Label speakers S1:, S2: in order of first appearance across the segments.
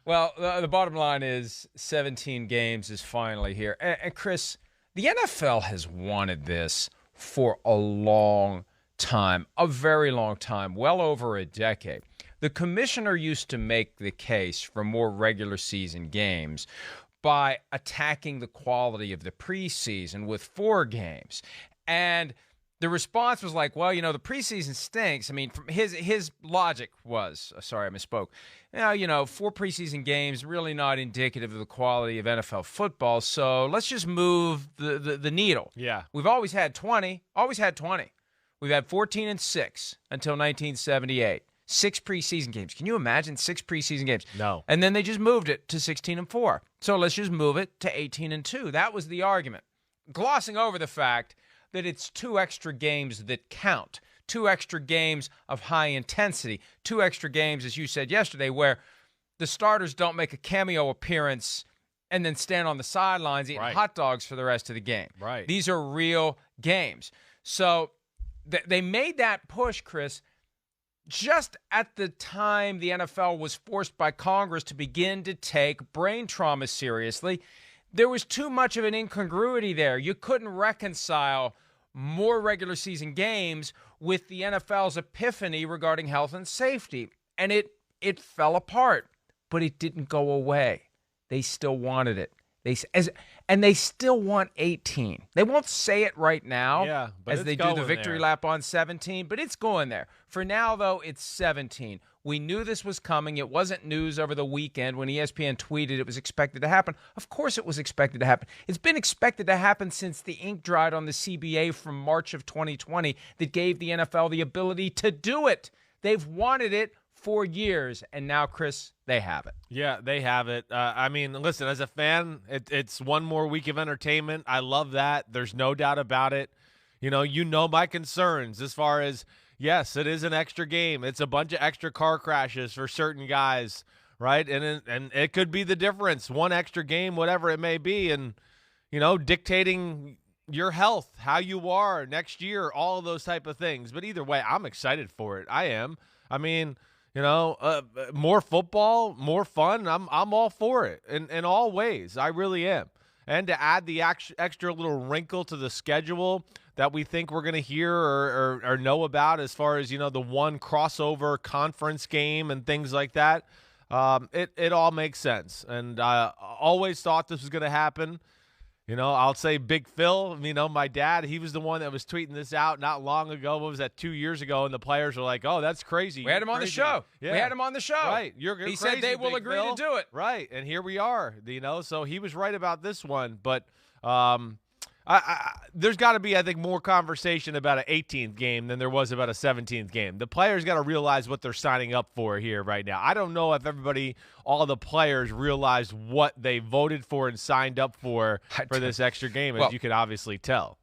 S1: Well, the bottom line is 17 games is finally here. And Chris, the NFL has wanted this for a long time, a very long time, well over a decade. The commissioner used to make the case for more regular season games by attacking the quality of the preseason with 4 games. And the response was like, well, the preseason stinks. I mean, from his logic was, sorry, I misspoke. 4 preseason games really not indicative of the quality of NFL football. So let's just move the needle.
S2: Yeah.
S1: We've always had 20. We've had 14 and 6 until 1978. 6 preseason games. Can you imagine 6 preseason games?
S2: No.
S1: And then they just moved it to 16 and 4. So let's just move it to 18 and 2. That was the argument. Glossing over the fact that it's 2 extra games that count, 2 extra games of high intensity, 2 extra games, as you said yesterday, where the starters don't make a cameo appearance and then stand on the sidelines eating hot dogs for the rest of the game.
S2: Right.
S1: These are real games. So they made that push, Chris, just at the time the NFL was forced by Congress to begin to take brain trauma seriously. There was too much of an incongruity there. You couldn't reconcile more regular season games with the NFL's epiphany regarding health and safety. And it fell apart, but it didn't go away. They still wanted it. And they still want 18. They won't say it right now as they do the victory lap on 17, but it's going there. For now, though, it's 17. We knew this was coming. It wasn't news over the weekend when ESPN tweeted it was expected to happen. Of course it was expected to happen. It's been expected to happen since the ink dried on the CBA from March of 2020 that gave the NFL the ability to do it. They've wanted it for years, and now, Chris, they have it.
S2: Yeah, they have it. I mean, listen, as a fan, it's one more week of entertainment. I love that. There's no doubt about it. You know my concerns as far as, yes, it is an extra game. It's a bunch of extra car crashes for certain guys, right? And it could be the difference, one extra game, whatever it may be, and, dictating your health, how you are next year, all of those type of things. But either way, I'm excited for it. I am. I mean, more football, more fun. I'm all for it in all ways. I really am. And to add the extra little wrinkle to the schedule that we think we're going to hear or know about as far as, the one crossover conference game and things like that, it all makes sense. And I always thought this was going to happen. I'll say Big Phil, my dad, he was the one that was tweeting this out not long ago. What was that, 2 years ago? And the players were like, oh, that's crazy.
S1: We had him on the show.
S2: Yeah.
S1: We had him on the show.
S2: Right. You're
S1: he
S2: crazy,
S1: said they will
S2: Big
S1: agree
S2: Phil.
S1: to do it.
S2: Right. And here we are, so he was right about this one. But there's got to be, I think, more conversation about an 18th game than there was about a 17th game. The players got to realize what they're signing up for here right now. I don't know if all the players realized what they voted for and signed up for this extra game, as you can obviously tell.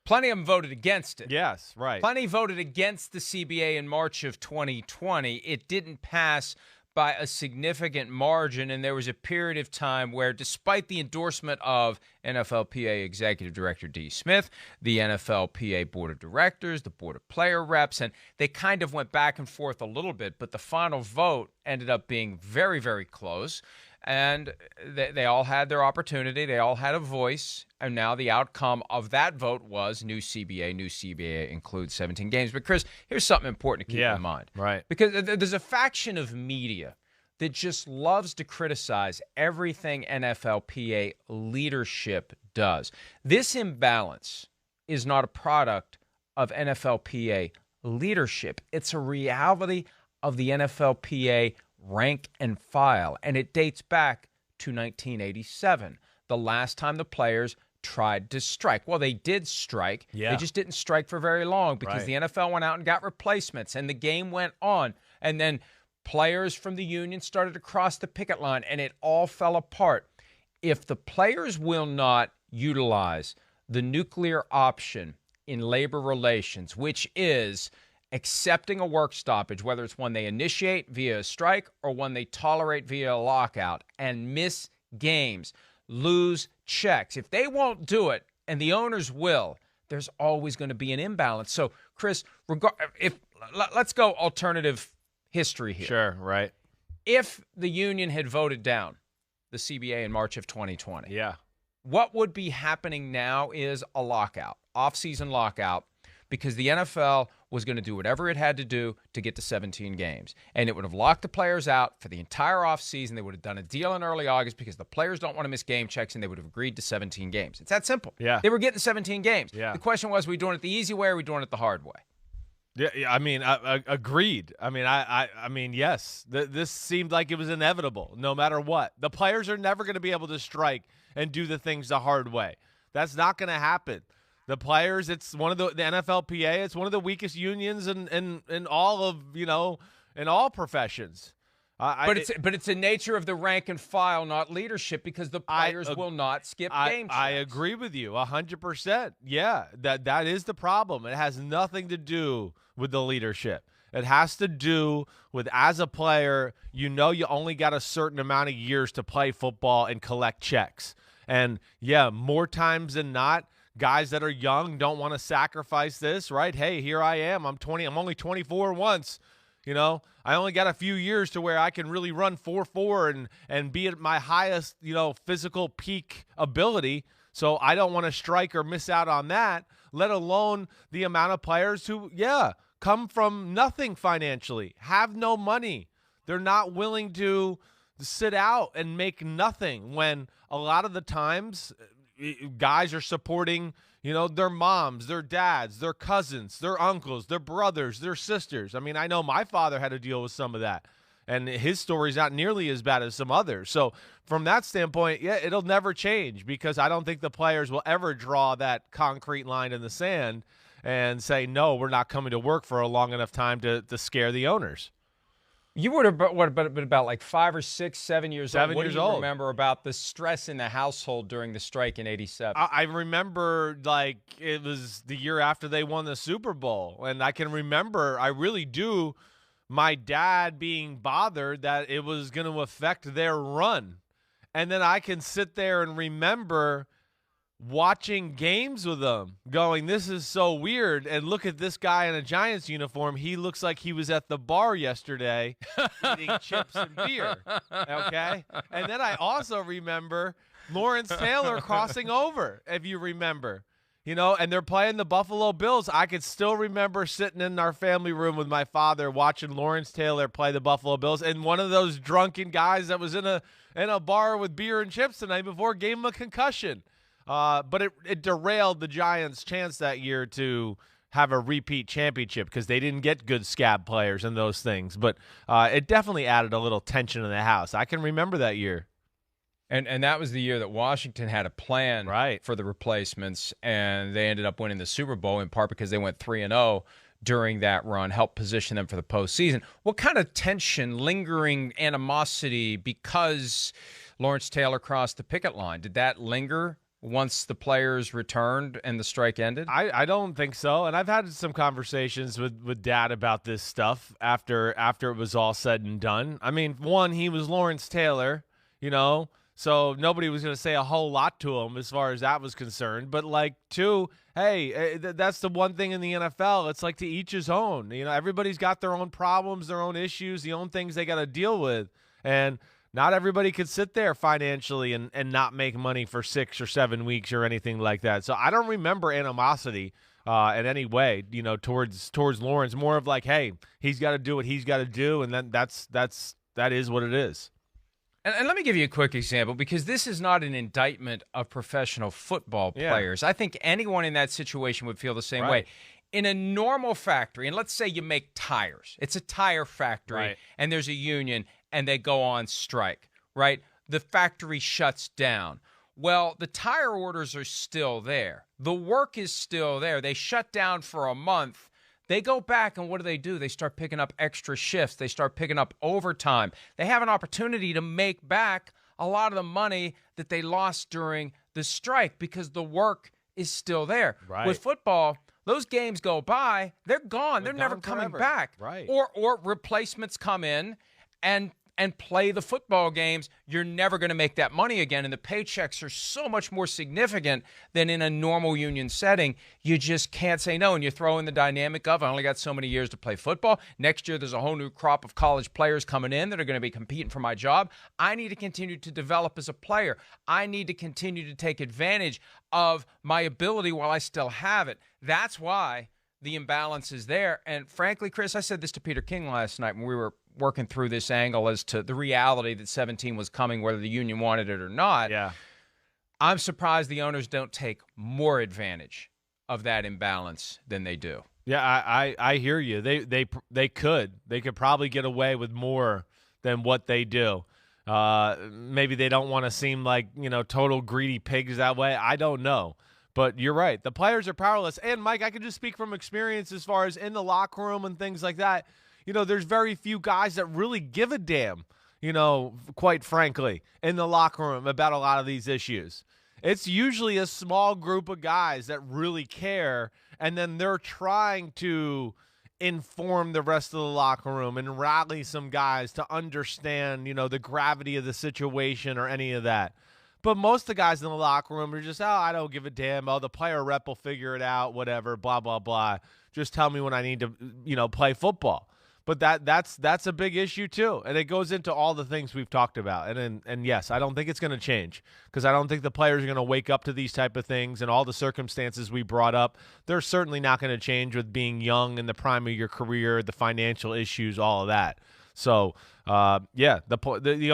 S1: Plenty of them voted against it.
S2: Yes, right.
S1: Plenty voted against the CBA in March of 2020. It didn't pass by a significant margin, and there was a period of time where, despite the endorsement of NFLPA Executive Director D. Smith, the NFLPA Board of Directors, the Board of Player Reps, and they kind of went back and forth a little bit, but the final vote ended up being very, very close, and they all had their opportunity. They all had a voice, and now the outcome of that vote was new CBA. New CBA includes 17 games. But, Chris, here's something important to keep in mind.
S2: Right.
S1: Because there's a faction of media that just loves to criticize everything NFLPA leadership does. This imbalance is not a product of NFLPA leadership. It's a reality of the NFLPA rank and file, and it dates back to 1987, the last time the players tried to strike. Well, they did strike.
S2: Yeah.
S1: They just didn't strike for very long because the NFL went out and got replacements, and the game went on. And then players from the union started to cross the picket line, and it all fell apart. If the players will not utilize the nuclear option in labor relations, which is accepting a work stoppage, whether it's one they initiate via a strike or one they tolerate via a lockout, and miss games, lose checks. If they won't do it, and the owners will, there's always going to be an imbalance. So, Chris, let's go alternative history here.
S2: Sure, right.
S1: if the union had voted down the CBA in March of 2020,
S2: Yeah.
S1: what would be happening now is a lockout, off-season lockout, because the NFL was going to do whatever it had to do to get to 17 games. And it would have locked the players out for the entire offseason. They would have done a deal in early August because the players don't want to miss game checks, and they would have agreed to 17 games. It's that simple.
S2: Yeah.
S1: They were getting 17 games.
S2: Yeah.
S1: The question was, are we doing it the easy way or are we doing it the hard way?
S2: Yeah, I mean, agreed. I mean, yes. This seemed like it was inevitable, no matter what. The players are never going to be able to strike and do the things the hard way. That's not going to happen. The players, it's one of the NFLPA. It's one of the weakest unions in all of in all professions.
S1: But it's the nature of the rank and file, not leadership, because the players will not skip game checks.
S2: I agree with you 100%. Yeah, that is the problem. It has nothing to do with the leadership. It has to do with, as a player, you only got a certain amount of years to play football and collect checks. And yeah, more times than not, guys that are young don't want to sacrifice this, right? Hey, here I am. I'm only 24 once. I only got a few years to where I can really run 4.4 and be at my highest, physical peak ability. So I don't want to strike or miss out on that, let alone the amount of players who, come from nothing financially, have no money. They're not willing to sit out and make nothing when a lot of the times guys are supporting their moms, their dads, their cousins, their uncles, their brothers, their sisters. I mean, I know my father had to deal with some of that, and his story's not nearly as bad as some others. So from that standpoint, it'll never change, because I don't think the players will ever draw that concrete line in the sand and say, no, we're not coming to work for a long enough time to scare the owners.
S1: You would have been about like 5 or 6, 7 years old. What do you
S2: old.
S1: remember about the stress in the household during the strike in '87?
S2: I remember like it was the year after they won the Super Bowl, and I can remember, I really do, my dad being bothered that it was going to affect their run. And then I can sit there and remember watching games with them going, this is so weird, and look at this guy in a Giants uniform. He looks like he was at the bar yesterday eating chips and beer. Okay? And then I also remember Lawrence Taylor crossing over, if you remember. And they're playing the Buffalo Bills. I could still remember sitting in our family room with my father watching Lawrence Taylor play the Buffalo Bills, and one of those drunken guys that was in a bar with beer and chips the night before gave him a concussion. But it derailed the Giants' chance that year to have a repeat championship, because they didn't get good scab players and those things. But it definitely added a little tension in the house. I can remember that year.
S1: And that was the year that Washington had a plan
S2: right
S1: for the replacements, and they ended up winning the Super Bowl in part because they went 3-0 during that run, helped position them for the postseason. What kind of tension, lingering animosity because Lawrence Taylor crossed the picket line, did that linger once the players returned and the strike ended?
S2: I don't think so. And I've had some conversations with Dad about this stuff after it was all said and done. I mean, one, he was Lawrence Taylor, so nobody was going to say a whole lot to him as far as that was concerned. But, like, two, hey, that's the one thing in the NFL. It's like to each his own. Everybody's got their own problems, their own issues, the own things they got to deal with. And not everybody could sit there financially and not make money for 6 or 7 weeks or anything like that. So I don't remember animosity in any way, towards Lawrence. More of like, hey, he's got to do what he's got to do, and then that is what it is.
S1: And let me give you a quick example, because this is not an indictment of professional football players. I think anyone in that situation would feel the same way. In a normal factory, and let's say you make tires. It's a tire factory, and there's a union, and they go on strike, right? The factory shuts down. Well, the tire orders are still there. The work is still there. They shut down for a month. They go back, and what do? They start picking up extra shifts. They start picking up overtime. They have an opportunity to make back a lot of the money that they lost during the strike because the work is still there.
S2: Right.
S1: With football, those games go by, they're gone. They're never coming back.
S2: Right.
S1: Or replacements come in, and and play the football games, you're never going to make that money again. And the paychecks are so much more significant than in a normal union setting. You just can't say no. And you throw in the dynamic of, I only got so many years to play football. Next year, there's a whole new crop of college players coming in that are going to be competing for my job. I need to continue to develop as a player. I need to continue to take advantage of my ability while I still have it. That's why the imbalance is there. And frankly, Chris, I said this to Peter King last night when we were working through this angle as to the reality that 17 was coming, whether the union wanted it or not.
S2: Yeah.
S1: I'm surprised the owners don't take more advantage of that imbalance than they do.
S2: Yeah, I hear you. They could probably get away with more than what they do. Maybe they don't want to seem like, total greedy pigs that way. I don't know. But you're right. The players are powerless. And, Mike, I can just speak from experience as far as in the locker room and things like that. There's very few guys that really give a damn, quite frankly, in the locker room about a lot of these issues. It's usually a small group of guys that really care, and then they're trying to inform the rest of the locker room and rally some guys to understand, the gravity of the situation or any of that. But most of the guys in the locker room are just, I don't give a damn. Oh, the player rep will figure it out, whatever, blah, blah, blah. Just tell me when I need to, play football. But that's a big issue too, and it goes into all the things we've talked about. And yes, I don't think it's going to change because I don't think the players are going to wake up to these type of things and all the circumstances we brought up. They're certainly not going to change with being young in the prime of your career, the financial issues, all of that. So the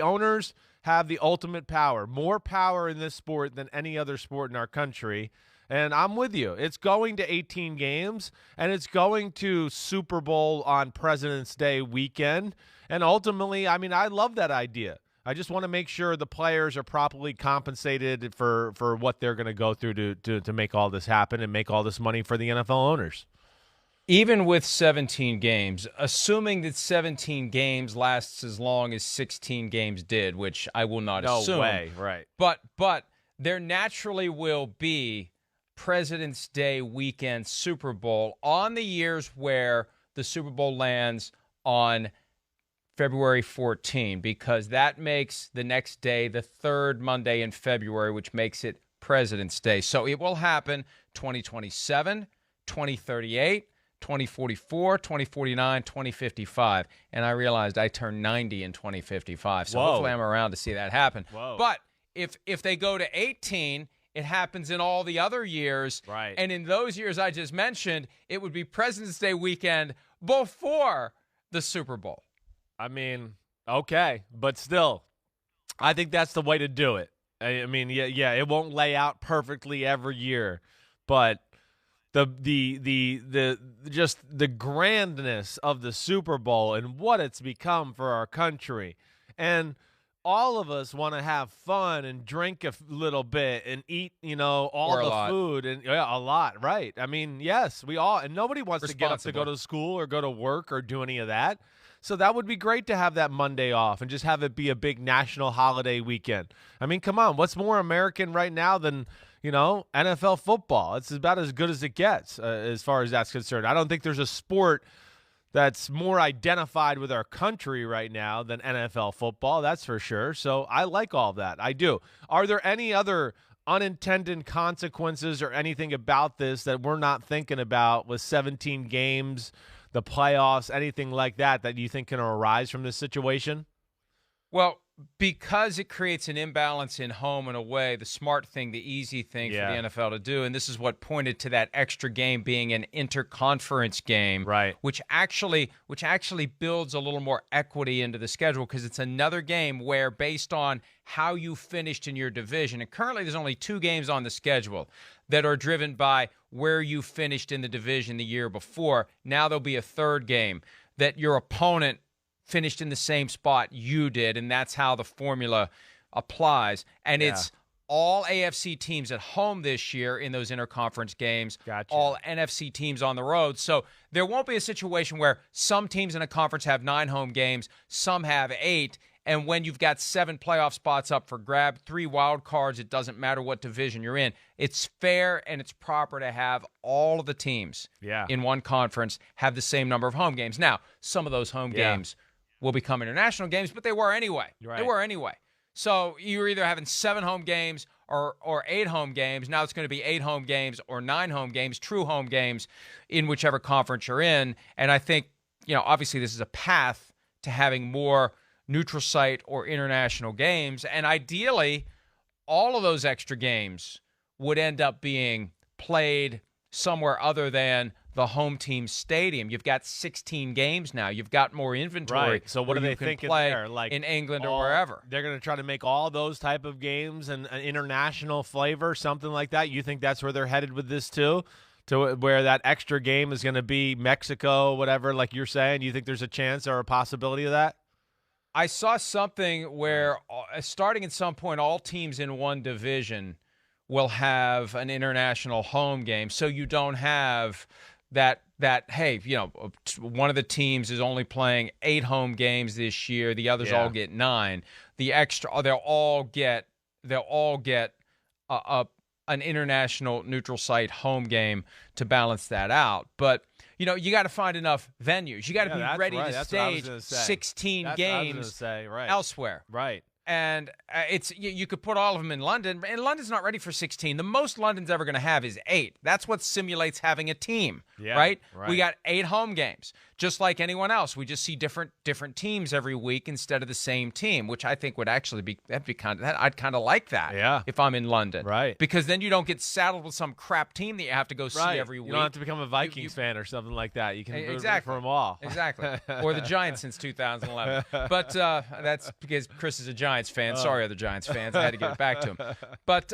S2: owners have the ultimate power, more power in this sport than any other sport in our country. And I'm with you. It's going to 18 games, and it's going to Super Bowl on President's Day weekend. And ultimately, I love that idea. I just want to make sure the players are properly compensated for what they're going to go through to make all this happen and make all this money for the NFL owners.
S1: Even with 17 games, assuming that 17 games lasts as long as 16 games did, which I will not assume.
S2: No way, right.
S1: But there naturally will be President's Day weekend Super Bowl on the years where the Super Bowl lands on February 14, because that makes the next day the third Monday in February, which makes it President's Day. So it will happen 2027, 2038, 2044, 2049, 2055. And I realized I turned 90 in 2055. So hopefully I'm around to see that happen.
S2: Whoa.
S1: But if they go to 18, it happens in all the other years.
S2: Right.
S1: And in those years I just mentioned, it would be President's Day weekend before the Super Bowl.
S2: Okay. But still, I think that's the way to do it. It won't lay out perfectly every year. But the just the grandness of the Super Bowl and what it's become for our country. And all of us want to have fun and drink a little bit and eat, all the food and a lot, right? Yes, we all, and nobody wants to get up to go to school or go to work or do any of that. So that would be great to have that Monday off and just have it be a big national holiday weekend. Come on, what's more American right now than, NFL football? It's about as good as it gets as far as that's concerned. I don't think there's a sport that's more identified with our country right now than NFL football, that's for sure. So I like all that. I do. Are there any other unintended consequences or anything about this that we're not thinking about with 17 games, the playoffs, anything like that you think can arise from this situation?
S1: Well, because it creates an imbalance in home and away, the smart thing, the easy thing for the NFL to do, and this is what pointed to that extra game being an interconference game,
S2: right?
S1: Which actually builds a little more equity into the schedule because it's another game where, based on how you finished in your division, and currently there's only 2 games on the schedule that are driven by where you finished in the division the year before. Now there'll be a third game that your opponent finished in the same spot you did, and that's how the formula applies. And it's all AFC teams at home this year in those interconference games,
S2: Gotcha.
S1: All NFC teams on the road. So there won't be a situation where some teams in a conference have 9 home games, some have 8, and when you've got 7 playoff spots up for grab, 3 wild cards, it doesn't matter what division you're in. It's fair and it's proper to have all of the teams in one conference have the same number of home games. Now, some of those home games will become international games, but they were anyway.
S2: Right.
S1: They were anyway. So you were either having 7 home games or 8 home games. Now it's going to be 8 home games or 9 home games, true home games in whichever conference you're in. And I think, obviously this is a path to having more neutral site or international games. And ideally, all of those extra games would end up being played somewhere other than the home team stadium. You've got 16 games now. You've got more inventory.
S2: Right. So what are they thinking there? Like
S1: in England or wherever.
S2: They're going to try to make all those type of games and an international flavor, something like that. You think that's where they're headed with this too? To where that extra game is going to be Mexico, whatever, like you're saying? You think there's a chance or a possibility of that?
S1: I saw something where starting at some point, all teams in one division will have an international home game. So you don't have that hey, one of the teams is only playing 8 home games this year. The others all get 9. The extra, they'll all get an international neutral site home game to balance that out. But you got to find enough venues. You got to be ready to stage 16 games elsewhere.
S2: Right.
S1: And you could put all of them in London, and London's not ready for 16. The most London's ever going to have is 8. That's what simulates having a team, right? We got 8 home games, just like anyone else. We just see different teams every week instead of the same team, which I think would actually I'd kind of like that if I'm in London,
S2: right? Because
S1: then you don't get saddled with some crap team that you have to go see every week.
S2: You don't have to become a Vikings fan or something like that. You can root for them all,
S1: or the Giants since 2011. But that's because Chris is a Giants fan. Sorry, other Giants fans. I had to get it back to him. But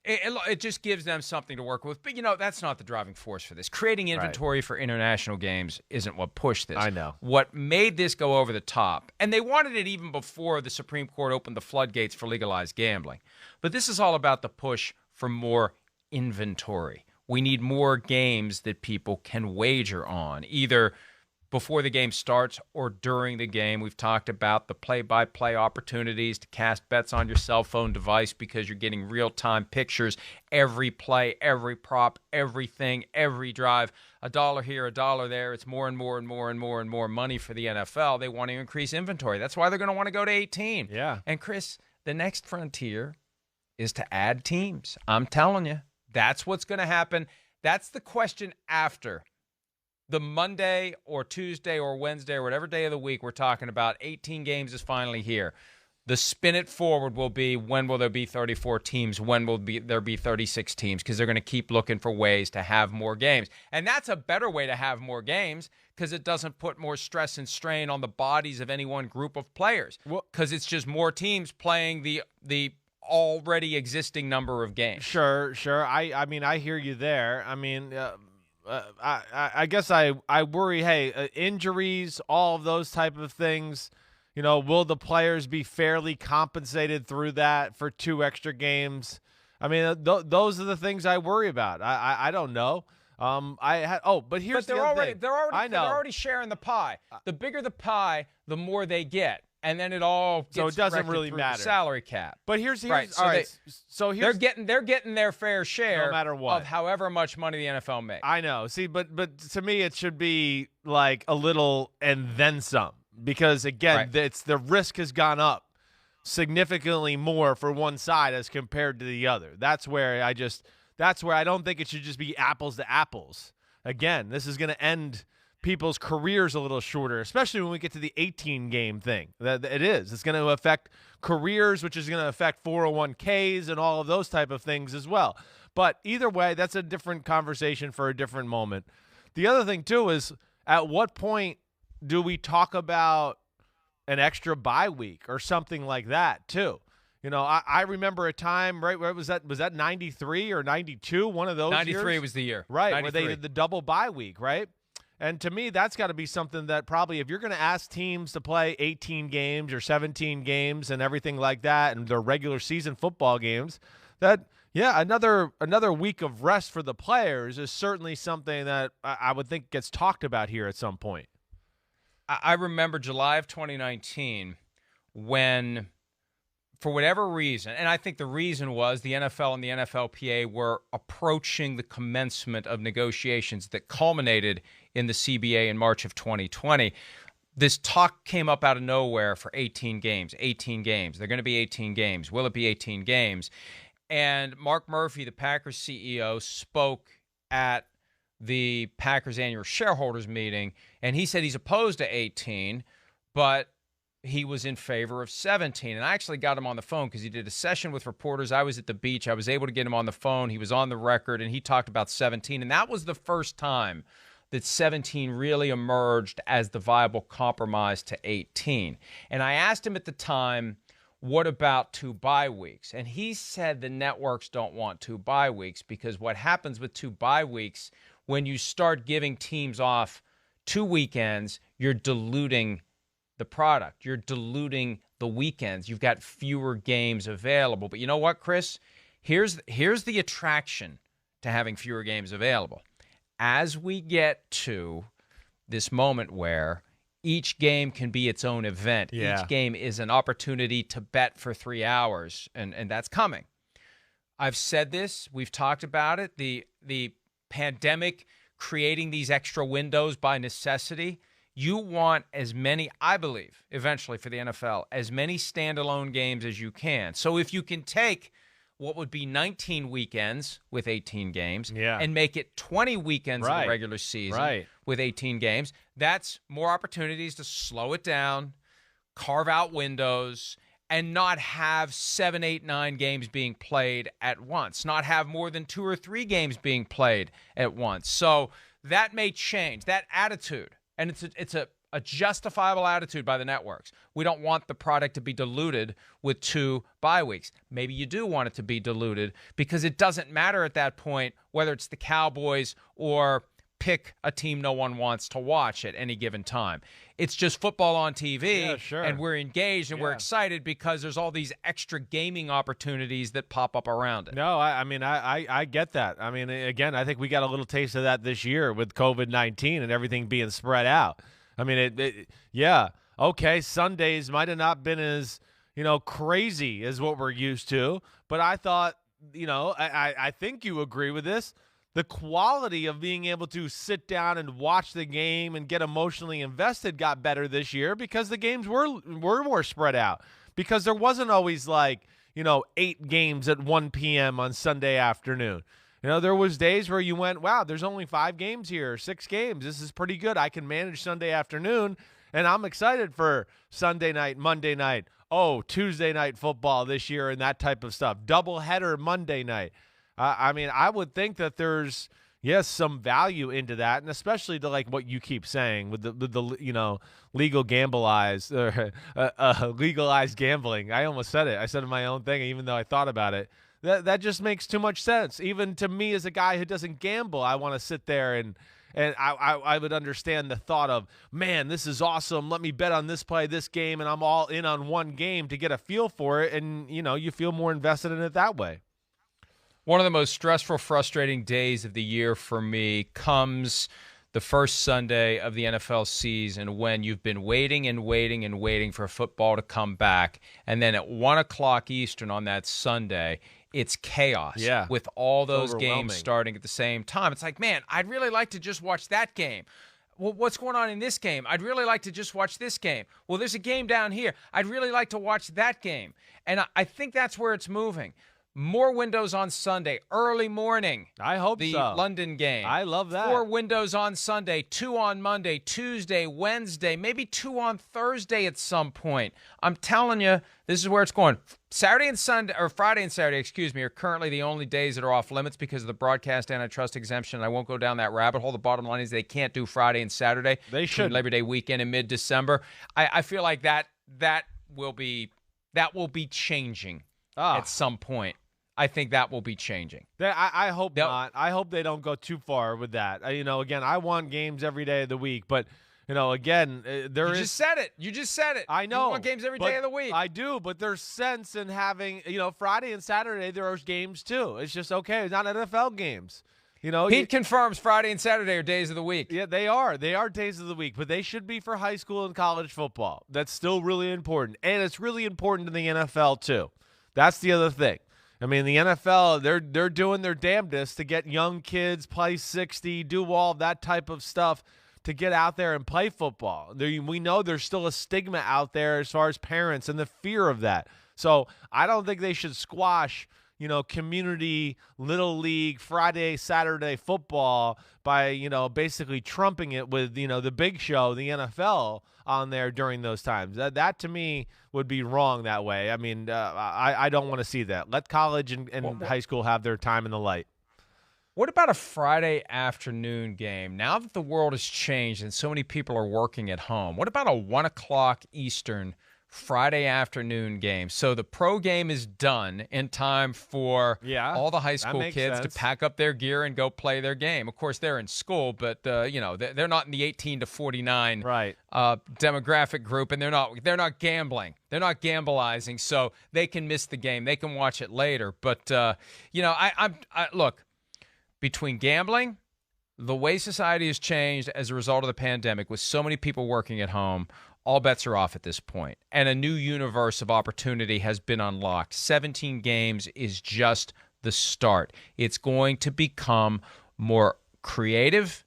S1: it just gives them something to work with. But, that's not the driving force for this. Creating inventory for international games isn't what pushed this.
S2: I know.
S1: What made this go over the top, and they wanted it even before the Supreme Court opened the floodgates for legalized gambling. But this is all about the push for more inventory. We need more games that people can wager on, either before the game starts or during the game. We've talked about the play-by-play opportunities to cast bets on your cell phone device because you're getting real-time pictures, every play, every prop, everything, every drive, $1 here, $1 there. It's more and more and more and more and more money for the NFL. They want to increase inventory. That's why they're going to want to go to 18.
S2: Yeah.
S1: And Chris, the next frontier is to add teams. I'm telling you, that's what's going to happen. That's the question after the Monday or Tuesday or Wednesday or whatever day of the week we're talking about. 18 games is finally here. The spin it forward will be, when will there be 34 teams? When will there be 36 teams? Because they're going to keep looking for ways to have more games. And that's a better way to have more games because it doesn't put more stress and strain on the bodies of any one group of players. Because it's just more teams playing the already existing number of games.
S2: Sure. I mean, I hear you there. I mean, I guess I worry, hey, injuries, all of those type of things, will the players be fairly compensated through that for 2 extra games? I mean, those are the things I worry about. I don't know. But here's the other thing.
S1: They're already sharing the pie. The bigger the pie, the more they get. And then it all gets
S2: so it doesn't really matter.
S1: The salary cap.
S2: But here's
S1: right.
S2: So all right. So here's
S1: they're getting their fair share
S2: no matter what.
S1: Of however much money the NFL makes.
S2: I know. See, but to me it should be like a little and then some, because again, the risk has gone up significantly more for one side as compared to the other. That's where I don't think it should just be apples to apples. Again, this is going to end people's careers a little shorter, especially when we get to the 18-game thing. It's going to affect careers, which is going to affect 401ks and all of those type of things as well. But either way, that's a different conversation for a different moment. The other thing, too, is at what point do we talk about an extra bye week or something like that, too? I remember a time, right, where was that 93 or 92, one of those
S1: 93
S2: years?
S1: Was the year.
S2: Right,
S1: 93.
S2: where they did the double bye week, right? And to me, that's got to be something that probably, if you're going to ask teams to play 18 games or 17 games and everything like that, and their regular season football games, that, another week of rest for the players is certainly something that I would think gets talked about here at some point.
S1: I remember July of 2019 when, for whatever reason, and I think the reason was the NFL and the NFLPA were approaching the commencement of negotiations that culminated in the CBA in March of 2020. this talk came up out of nowhere for 18 games. 18 games. They're going to be 18 games. Will it be 18 games? And Mark Murphy, the Packers CEO, spoke at the Packers annual shareholders meeting, and he said he's opposed to 18, but he was in favor of 17. And I actually got him on the phone because he did a session with reporters. I was at the beach. I was able to get him on the phone. He was on the record, and he talked about 17. And that was the first time that 17 really emerged as the viable compromise to 18. And I asked him at the time, what about 2 bye weeks? And he said the networks don't want 2 bye weeks because what happens with 2 bye weeks, when you start giving teams off 2 weekends, you're diluting the product. You're diluting the weekends. You've got fewer games available. But you know what, Chris? Here's the attraction to having fewer games available. As we get to this moment where each game can be its own event, each game is an opportunity to bet for 3 hours, and that's coming. I've said this. We've talked about it. The pandemic creating these extra windows by necessity. You want as many, I believe, eventually for the NFL, as many standalone games as you can. So if you can take what would be 19 weekends with 18 games and make it 20 weekends in the regular season with 18 games, that's more opportunities to slow it down, carve out windows, and not have 7, 8, 9 games being played at once, not have more than 2 or 3 games being played at once. So that may change, that attitude. And it's a justifiable attitude by the networks. We don't want the product to be diluted with 2 bye weeks. Maybe you do want it to be diluted because it doesn't matter at that point whether it's the Cowboys or pick a team no one wants to watch at any given time. It's just football on TV, and we're engaged and we're excited because there's all these extra gaming opportunities that pop up around it.
S2: No, I get that. I mean, again, I think we got a little taste of that this year with COVID-19 and everything being spread out. I mean, okay, Sundays might have not been as, crazy as what we're used to, but I thought, I think you agree with this. The quality of being able to sit down and watch the game and get emotionally invested got better this year because the games were more spread out, because there wasn't always 8 games at 1 p.m. on Sunday afternoon. There was days where you went, wow, there's only 5 games here, 6 games. This is pretty good. I can manage Sunday afternoon, and I'm excited for Sunday night, Monday night, Tuesday night football this year and that type of stuff. Doubleheader Monday night. I would think that there's, some value into that, and especially to what you keep saying with the legalized gambling. I almost said it. I said my own thing, even though I thought about it. That just makes too much sense. Even to me as a guy who doesn't gamble, I want to sit there and I would understand the thought of, man, this is awesome. Let me bet on this play, this game, and I'm all in on one game to get a feel for it. And, you feel more invested in it that way.
S1: One of the most stressful, frustrating days of the year for me comes the first Sunday of the NFL season when you've been waiting and waiting and waiting for football to come back. And then at 1 o'clock Eastern on that Sunday, it's chaos with all those games starting at the same time. It's like, man, I'd really like to just watch that game. Well, what's going on in this game? I'd really like to just watch this game. Well, there's a game down here. I'd really like to watch that game. And I think that's where it's moving. More windows on Sunday, early morning.
S2: I hope
S1: the
S2: so.
S1: London game.
S2: I love that.
S1: 4 windows on Sunday, 2 on Monday, Tuesday, Wednesday, maybe 2 on Thursday at some point. I'm telling you, this is where it's going. Friday and Saturday, are currently the only days that are off limits because of the broadcast antitrust exemption. I won't go down that rabbit hole. The bottom line is they can't do Friday and Saturday.
S2: They should.
S1: Labor Day weekend in mid-December. I feel like that will be changing at some point. I think that will be changing.
S2: I hope not. I hope they don't go too far with that. Again, I want games every day of the week, but again, there is.
S1: You just said it. You just said it.
S2: I know.
S1: You want games every day of the week.
S2: I do, but there's sense in having, Friday and Saturday there are games too. It's just okay. It's not NFL games.
S1: Pete confirms Friday and Saturday are days of the week.
S2: Yeah, they are. They are days of the week, but they should be for high school and college football. That's still really important, and it's really important to the NFL too. That's the other thing. I mean, the NFL, they're doing their damnedest to get young kids play 60, do all that type of stuff to get out there and play football. We know there's still a stigma out there as far as parents and the fear of that. So I don't think they should squash, community little league Friday, Saturday football by, basically trumping it with, the big show, the NFL on there during those times. That to me would be wrong that way. I mean, I don't want to see that. Let college and high school have their time in the light.
S1: What about a Friday afternoon game? Now that the world has changed and so many people are working at home, what about a 1 o'clock Eastern Friday afternoon game? So the pro game is done in time for all the high school kids to pack up their gear and go play their game. Of course, they're in school, but they're not in the 18 to 49 demographic group, and they're not gambling. They're not gambleizing, so they can miss the game. They can watch it later. But look. Between gambling, the way society has changed as a result of the pandemic, with so many people working at home, all bets are off at this point. And a new universe of opportunity has been unlocked. 17 games is just the start. It's going to become more creative,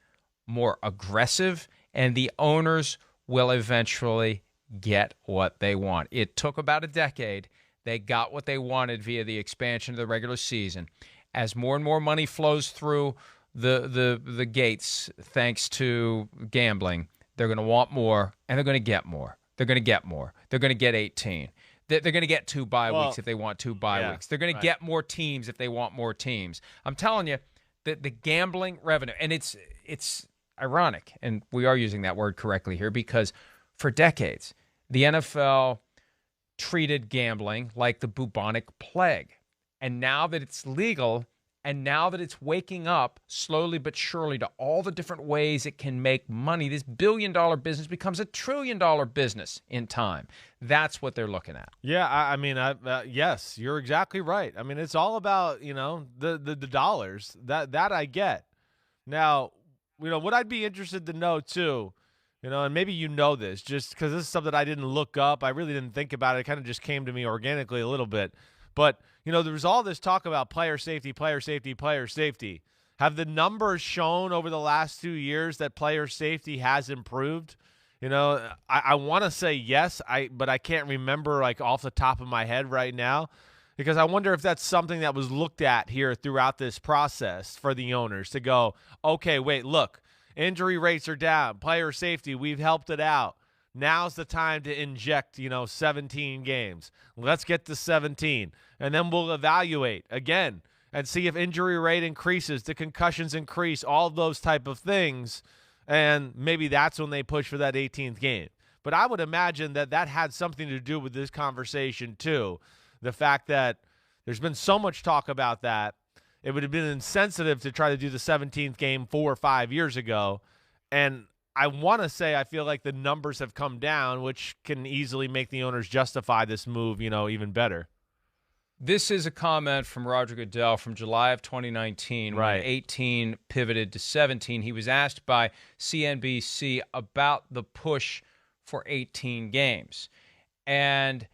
S1: more aggressive, and the owners will eventually get what they want. It took about a decade. They got what they wanted via the expansion of the regular season. As more and more money flows through the gates, thanks to gambling, they're going to want more, and they're going to get more. They're going to get more. They're going to get 18. They're going to get 2 bye weeks if they want 2 bye weeks. They're going to get more teams if they want more teams. I'm telling you, the gambling revenue, and it's ironic, and we are using that word correctly here, because for decades, the NFL treated gambling like the bubonic plague. And now that it's legal, and now that it's waking up slowly but surely to all the different ways it can make money, this billion-dollar business becomes a trillion-dollar business in time. That's what they're looking at.
S2: Yeah, yes, you're exactly right. I mean, it's all about, the dollars. That I get. Now, what I'd be interested to know, too, and maybe this, just because this is something I didn't look up. I really didn't think about it. It kind of just came to me organically a little bit. But, there was all this talk about player safety, player safety, player safety. Have the numbers shown over the last 2 years that player safety has improved? I want to say yes, but I can't remember off the top of my head right now, because I wonder if that's something that was looked at here throughout this process for the owners to go, okay, wait, look, injury rates are down, player safety, we've helped it out. Now's the time to inject, 17 games. Let's get to 17. And then we'll evaluate again and see if injury rate increases, the concussions increase, all those type of things. And maybe that's when they push for that 18th game. But I would imagine that had something to do with this conversation too. The fact that there's been so much talk about that. It would have been insensitive to try to do the 17th game 4 or 5 years ago. And I want to say I feel like the numbers have come down, which can easily make the owners justify this move, even better.
S1: This is a comment from Roger Goodell from July of 2019 when 18 pivoted to 17. He was asked by CNBC about the push for 18 games. And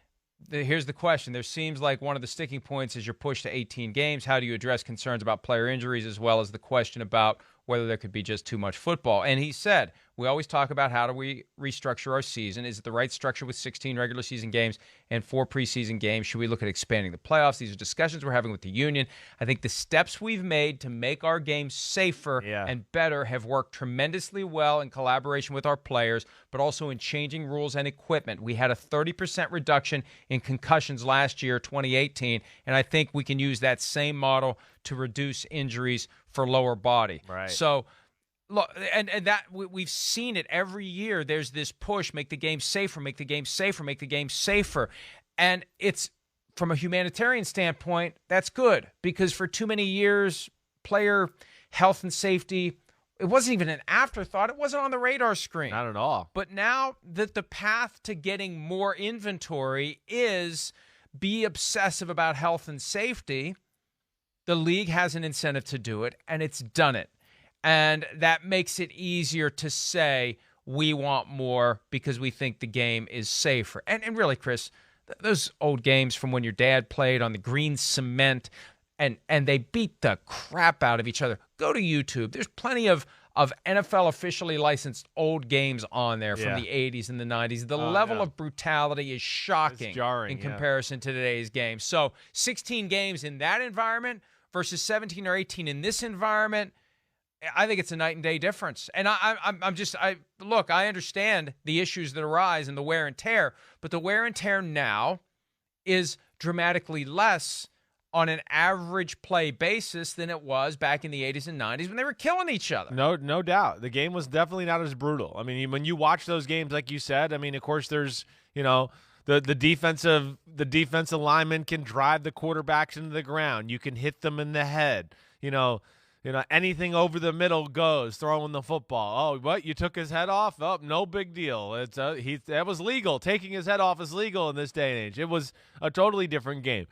S1: here's the question. There seems like one of the sticking points is your push to 18 games. How do you address concerns about player injuries, as well as the question about whether there could be just too much football? And he said, we always talk about how do we restructure our season. Is it the right structure with 16 regular season games and 4 preseason games? Should we look at expanding the playoffs? These are discussions we're having with the union. I think the steps we've made to make our game safer and better have worked tremendously well in collaboration with our players, but also in changing rules and equipment. We had a 30% reduction in concussions last year, 2018, and I think we can use that same model to reduce injuries for lower body.
S2: Right.
S1: So, look, and that we've seen it every year. There's this push, make the game safer, make the game safer, make the game safer. And it's, from a humanitarian standpoint, that's good, because for too many years, player health and safety, it wasn't even an afterthought. It wasn't on the radar screen.
S2: Not at all.
S1: But now that the path to getting more inventory is be obsessive about health and safety, the league has an incentive to do it, and it's done it. And that makes it easier to say we want more because we think the game is safer. And really, Chris, those old games from when your dad played on the green cement and they beat the crap out of each other. Go to YouTube. There's plenty of of NFL officially licensed old games on there from
S2: Yeah.
S1: the 80s and the 90s. The level
S2: yeah.
S1: of brutality is shocking
S2: It's jarring,
S1: in
S2: yeah.
S1: comparison to today's game. So 16 games in that environment versus 17 or 18 in this environment, I think it's a night and day difference. And look, I understand the issues that arise and the wear and tear, but the wear and tear now is dramatically less on an average play basis than it was back in the 80s and 90s when they were killing each other.
S2: No doubt. The game was definitely not as brutal. I mean, when you watch those games, like you said, I mean, of course, there's, the defensive lineman can drive the quarterbacks into the ground. You can hit them in the head. Anything over the middle goes, throwing the football. Oh, what? You took his head off? Oh, no big deal. It's that was legal. Taking his head off is legal in this day and age. It was a totally different game.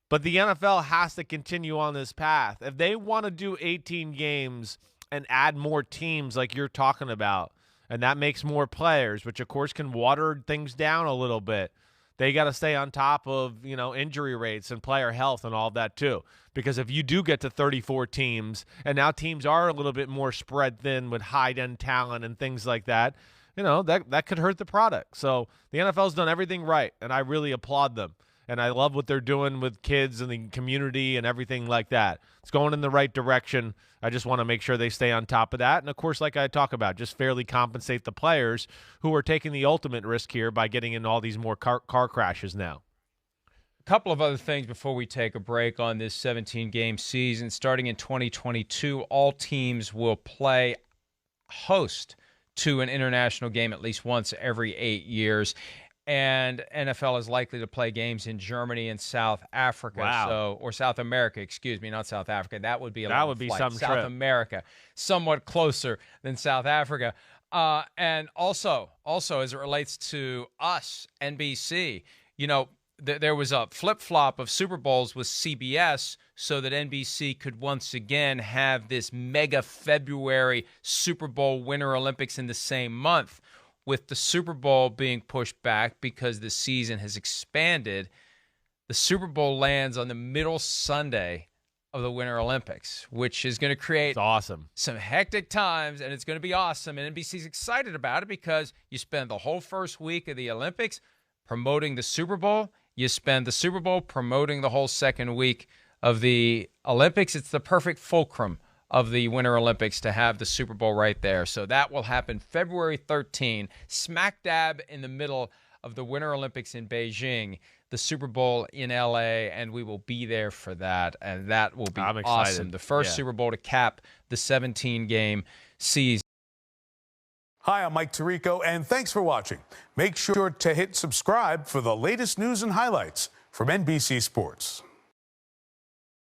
S2: But the NFL has to continue on this path. If they want to do 18 games and add more teams like you're talking about, and that makes more players, which of course can water things down a little bit, they got to stay on top of, injury rates and player health and all of that too. Because if you do get to 34 teams, and now teams are a little bit more spread thin with high-end talent and things like that, that could hurt the product. So the NFL's done everything right, and I really applaud them. And I love what they're doing with kids and the community and everything like that. It's going in the right direction. I just want to make sure they stay on top of that. And, of course, like I talk about, just fairly compensate the players who are taking the ultimate risk here by getting in all these more car crashes now.
S1: A couple of other things before we take a break on this 17-game season. Starting in 2022, all teams will play host to an international game at least once every 8 years. And NFL is likely to play games in Germany and South Africa.
S2: Wow.
S1: Or South America, excuse me, not South Africa. That would be
S2: some
S1: South
S2: trip.
S1: America, somewhat closer than South Africa. And also as it relates to us, NBC, there was a flip-flop of Super Bowls with CBS so that NBC could once again have this mega February Super Bowl Winter Olympics in the same month. With the Super Bowl being pushed back because the season has expanded, the Super Bowl lands on the middle Sunday of the Winter Olympics, which is going to create some hectic times, and it's going to be awesome. And NBC's excited about it because you spend the whole first week of the Olympics promoting the Super Bowl. You spend the Super Bowl promoting the whole second week of the Olympics. It's the perfect fulcrum of the Winter Olympics to have the Super Bowl right there. So that will happen February 13, smack dab in the middle of the Winter Olympics in Beijing, the Super Bowl in LA, and we will be there for that. And that will be awesome. The first Super Bowl to cap the 17-game season.
S3: Hi, I'm Mike Tirico, and thanks for watching. Make sure to hit subscribe for the latest news and highlights from NBC Sports.